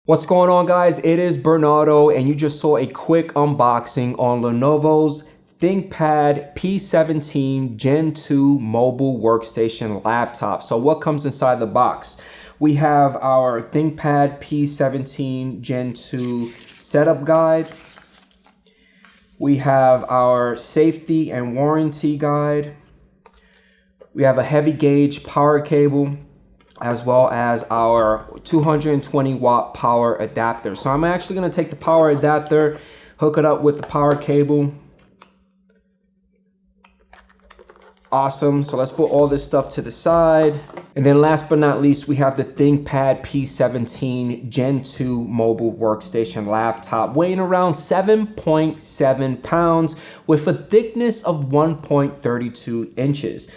What's going on, guys? It is Bernardo, and you just saw a quick unboxing on Lenovo's ThinkPad P17 Gen 2 mobile workstation laptop. So what comes inside the box? We have our ThinkPad P17 Gen 2 setup guide. We have our safety and warranty guide. We have a heavy gauge power cable, as well as our 220 watt power adapter. So I'm actually gonna take the power adapter, hook it up with the power cable. Awesome, so let's put all this stuff to the side. And then last but not least, we have the ThinkPad P17 Gen 2 mobile workstation laptop, weighing around 7.7 pounds with a thickness of 1.32 inches.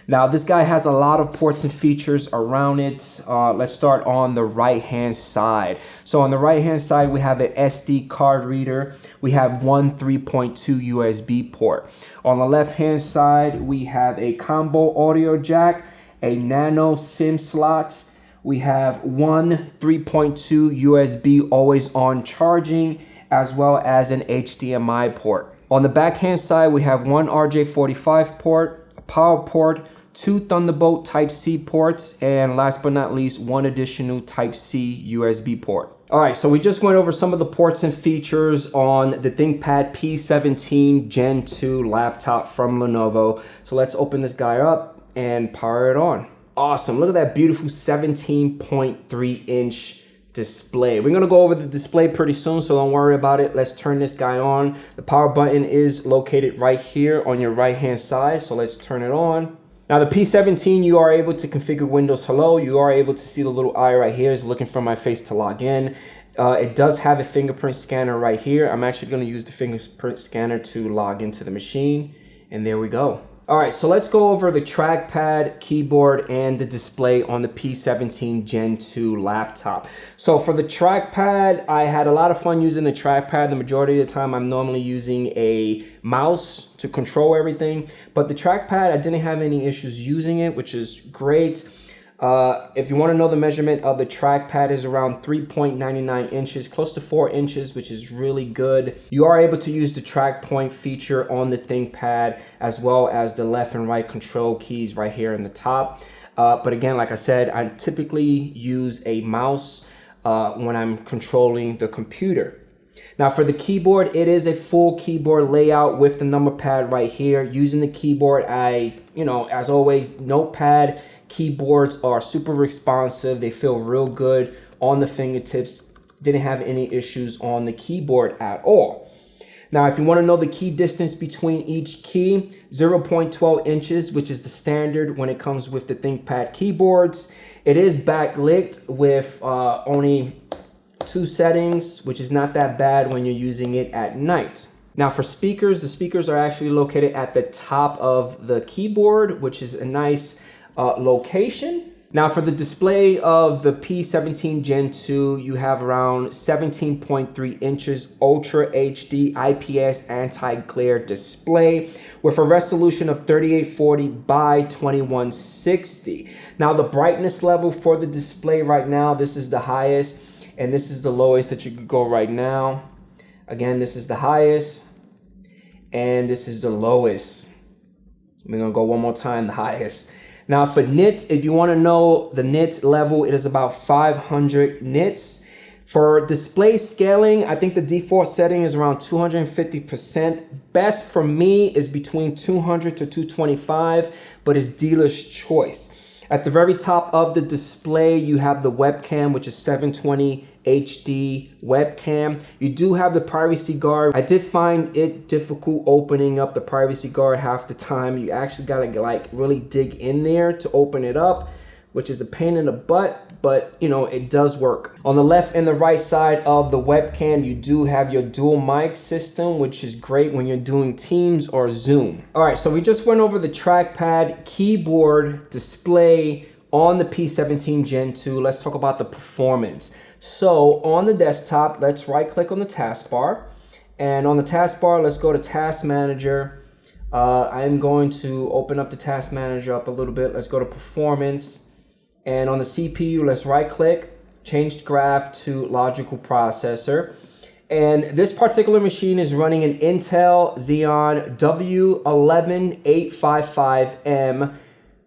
Now, this guy has a lot of ports and features around it. Let's start on the right-hand side. So on the right-hand side, we have an SD card reader. We have one 3.2 USB port. On the left-hand side, we have a combo audio jack, a nano SIM slot. We have one 3.2 USB always on charging, as well as an HDMI port. On the backhand side, we have one RJ45 port, a power port, two Thunderbolt Type-C ports, and last but not least, one additional Type-C USB port. All right, so we just went over some of the ports and features on the ThinkPad P17 Gen 2 laptop from Lenovo. So let's open this guy up and power it on. Awesome, look at that beautiful 17.3 inch display. We're gonna go over the display pretty soon, so don't worry about it. Let's turn this guy on. The power button is located right here on your right-hand side, so let's turn it on. Now the P17, you are able to configure Windows Hello. You are able to see the little eye right here is looking for my face to log in. It does have a fingerprint scanner right here. I'm actually going to use the fingerprint scanner to log into the machine. And there we go. All right, so let's go over the trackpad, keyboard, and the display on the P17 Gen 2 laptop. So for the trackpad, I had a lot of fun using the trackpad. The majority of the time, I'm normally using a mouse to control everything. But the trackpad, I didn't have any issues using it, which is great. If you want to know, the measurement of the trackpad is around 3.99 inches, close to 4 inches, which is really good. You are able to use the track point feature on the ThinkPad, as well as the left and right control keys right here in the top. But again, like I said, I typically use a mouse when I'm controlling the computer. Now for the keyboard, it is a full keyboard layout with the number pad right here. Using the keyboard, as always, notepad keyboards are super responsive. They feel real good on the fingertips. Didn't have any issues on the keyboard at all. Now, if you want to know the key distance between each key, 0.12 inches, which is the standard when it comes with the ThinkPad keyboards. It is backlit with only 2 settings, which is not that bad when you're using it at night. Now for speakers, the speakers are actually located at the top of the keyboard, which is a nice location. Now for the display of the P17 Gen 2, you have around 17.3 inches Ultra HD IPS anti-glare display with a resolution of 3840 by 2160. Now the brightness level for the display right now, this is the highest and this is the lowest that you could go right now. Again, this is the highest and this is the lowest. We're gonna go one more time, the highest. Now for nits, if you want to know the nits level, it is about 500 nits. For display scaling, I think the default setting is around 250%. Best for me is between 200 to 225, but it's dealer's choice. At the very top of the display, you have the webcam, which is 720 HD webcam. You do have the privacy guard. I did find it difficult opening up the privacy guard half the time. You actually gotta really dig in there to open it up, which is a pain in the butt, but it does work. On the left and the right side of the webcam, you do have your dual mic system, which is great when you're doing Teams or Zoom. All right, so we just went over the trackpad, keyboard, display on the P17 Gen 2. Let's talk about the performance. So on the desktop, let's right click on the taskbar. And on the taskbar, let's go to Task Manager. I'm going to open up the Task Manager up a little bit. Let's go to Performance. And on the CPU, let's right click changed graph to logical processor. And this particular machine is running an Intel Xeon W11855M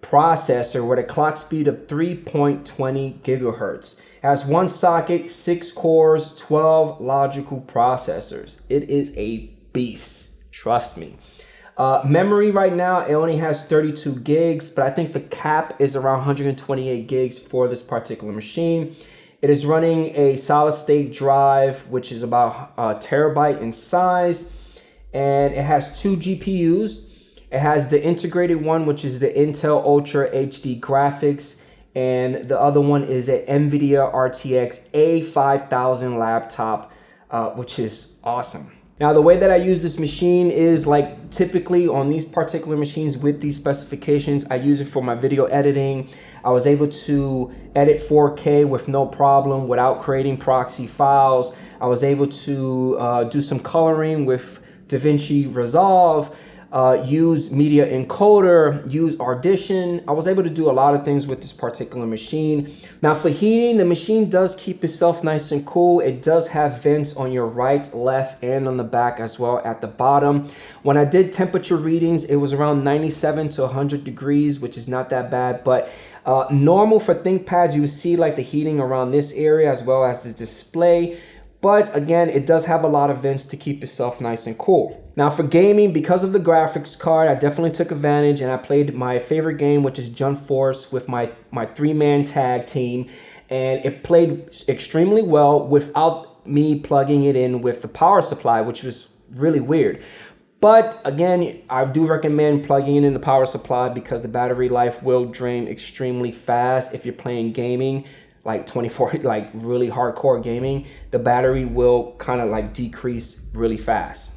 processor with a clock speed of 3.20 gigahertz. It has one socket, 6 cores, 12 logical processors. It is a beast, trust me. Memory right now, it only has 32 gigs, but I think the cap is around 128 gigs for this particular machine. It is running a solid state drive, which is about a terabyte in size, and it has 2 GPUs. It has the integrated one, which is the Intel Ultra HD graphics, and the other one is an NVIDIA RTX A5000 laptop, which is awesome. Now, the way that I use this machine is like typically on these particular machines with these specifications, I use it for my video editing. I was able to edit 4K with no problem without creating proxy files. I was able to do some coloring with DaVinci Resolve, use Media Encoder, use Audition. I was able to do a lot of things with this particular machine. Now for heating, the machine does keep itself nice and cool. It does have vents on your right, left, and on the back as well at the bottom. When I did temperature readings, it was around 97 to 100 degrees, which is not that bad, but normal for ThinkPads, you would see like the heating around this area as well as the display. But again, it does have a lot of vents to keep itself nice and cool. Now for gaming, because of the graphics card, I definitely took advantage and I played my favorite game, which is Jump Force, with my 3-man tag team. And it played extremely well without me plugging it in with the power supply, which was really weird. But again, I do recommend plugging it in the power supply because the battery life will drain extremely fast if you're playing gaming. Like 24, like really hardcore gaming, the battery will kind of like decrease really fast.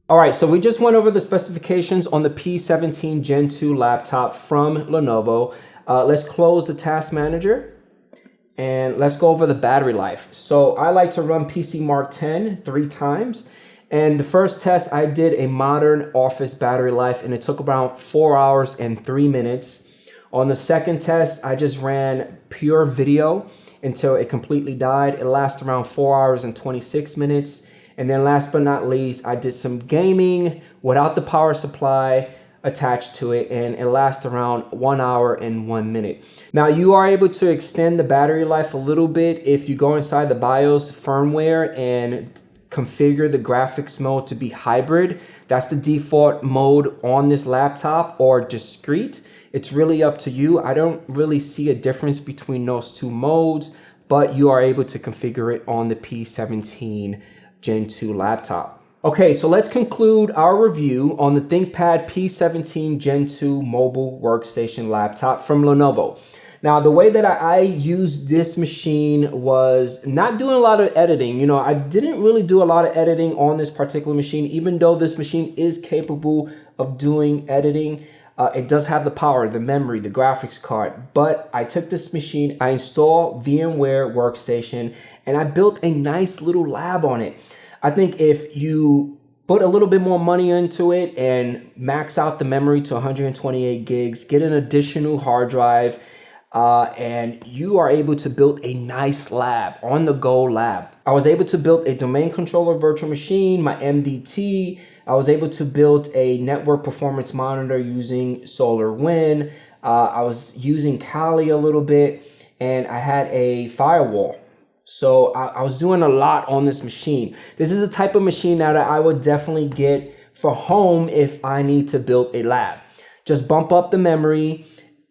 All right, so we just went over the specifications on the P17 Gen 2 laptop from Lenovo. Let's close the task manager and let's go over the battery life. So I like to run PCMark 10 3 times. And the first test, I did a modern office battery life and it took around 4 hours and 3 minutes. On the second test, I just ran pure video until it completely died. It lasted around 4 hours and 26 minutes. And then last but not least, I did some gaming without the power supply attached to it, and it lasts around 1 hour and 1 minute. Now you are able to extend the battery life a little bit if you go inside the BIOS firmware and configure the graphics mode to be hybrid. That's the default mode on this laptop, or discrete. It's really up to you. I don't really see a difference between those two modes, but you are able to configure it on the P17 Gen 2 laptop. Okay, so let's conclude our review on the ThinkPad P17 Gen 2 mobile workstation laptop from Lenovo. Now, the way that I used this machine was not doing a lot of editing. You know, I didn't really do a lot of editing on this particular machine, even though this machine is capable of doing editing. It does have the power, the memory, the graphics card, but I took this machine, I installed VMware Workstation, and I built a nice little lab on it. I think if you put a little bit more money into it and max out the memory to 128 gigs, get an additional hard drive, and you are able to build a nice lab, on-the-go lab. I was able to build a domain controller virtual machine, my MDT. I was able to build a network performance monitor using SolarWinds. I was using Kali a little bit, and I had a firewall. So I was doing a lot on this machine. This is a type of machine that I would definitely get for home if I need to build a lab. Just bump up the memory,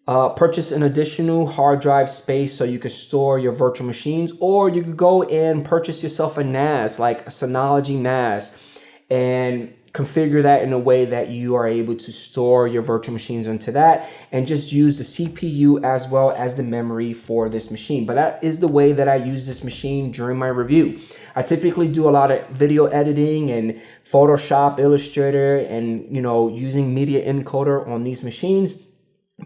purchase an additional hard drive space so you can store your virtual machines, or you could go and purchase yourself a NAS, like a Synology NAS, and configure that in a way that you are able to store your virtual machines onto that and just use the CPU as well as the memory for this machine. But that is the way that I use this machine during my review. I typically do a lot of video editing and Photoshop, Illustrator, and using Media Encoder on these machines.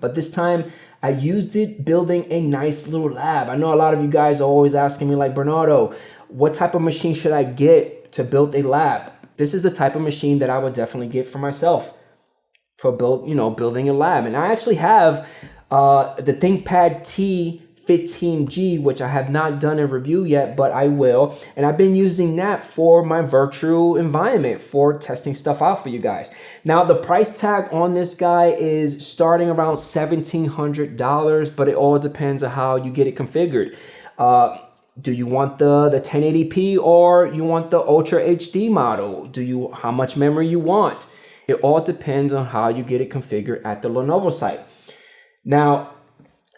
But this time I used it building a nice little lab. I know a lot of you guys are always asking me like, Bernardo, what type of machine should I get to build a lab? This is the type of machine that I would definitely get for myself for building a lab. And I actually have the ThinkPad 15G, which I have not done a review yet, but I will. And I've been using that for my virtual environment for testing stuff out for you guys. Now, the price tag on this guy is starting around $1,700, but it all depends on how you get it configured. Do you want the 1080p or you want the Ultra HD model? How much memory you want? It all depends on how you get it configured at the Lenovo site. Now,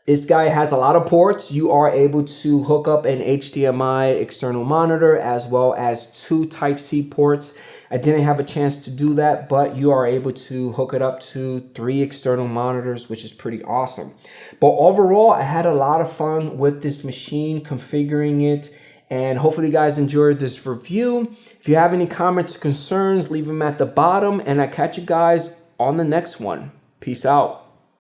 this guy has a lot of ports. You are able to hook up an HDMI external monitor as well as 2 Type-C ports. I didn't have a chance to do that, but you are able to hook it up to 3 external monitors, which is pretty awesome. But overall, I had a lot of fun with this machine, configuring it, and hopefully you guys enjoyed this review. If you have any comments or concerns, leave them at the bottom, and I'll catch you guys on the next one. Peace out.